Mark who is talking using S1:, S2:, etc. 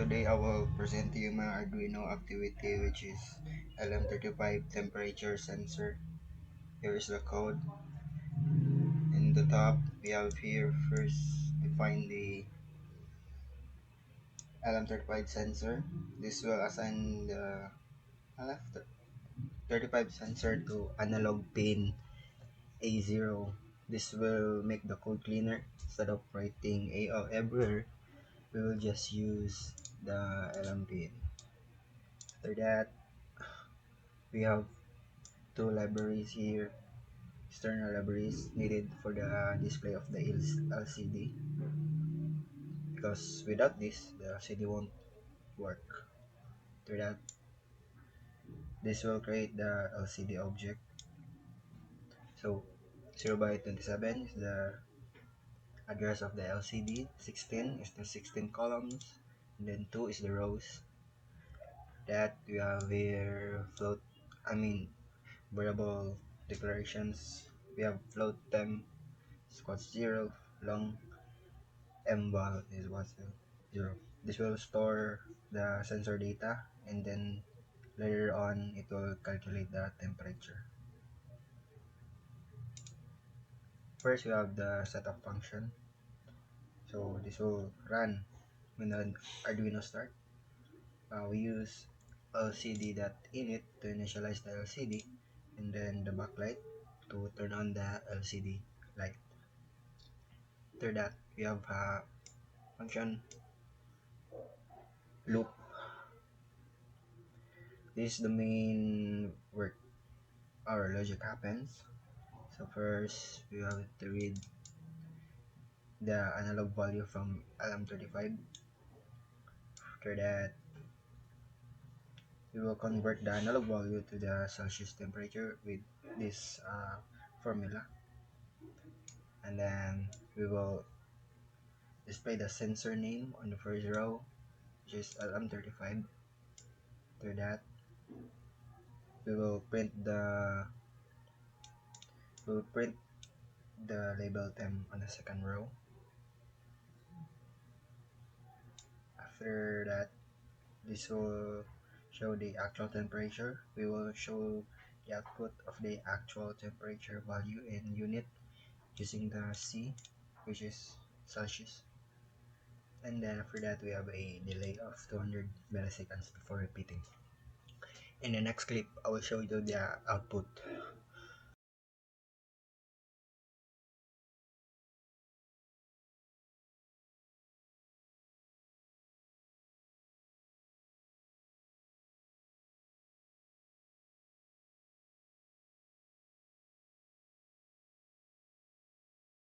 S1: today I will present to you my Arduino activity, which is LM35 temperature sensor. Here is the code. In the top, we have here first define the LM35 sensor. This will assign the LM35 sensor to analog pin A0. This will make the code cleaner. Instead of writing AL everywhere, we will just use the LM pin. After that, we have two libraries here, external libraries needed for the display of the LCD, because without this the LCD won't work. After that, this will create the LCD object. So 0 by 27 is the address of the LCD, 16 is the 16 columns, and then 2 is the rows. That we have here variable declarations. We have float temp is equals 0, long mval is equals to 0. This will store the sensor data, and then later on it will calculate the temperature. First we have the setup function. So this will run when the Arduino start. We use lcd.init to initialize the LCD, and then the backlight to turn on the LCD light. After that, we have a function loop. This is the main work our logic happens. So first we have to read the analog value from LM35. After that, we will convert the analog value to the Celsius temperature with this formula, and then we will display the sensor name on the first row, which is LM35. After that, we will print the label temp on the second row. After that, this will show the actual temperature. We will show the output of the actual temperature value in unit using the C, which is Celsius. And then after that, we have a delay of 200 milliseconds before repeating. In the next clip, I will show you the output.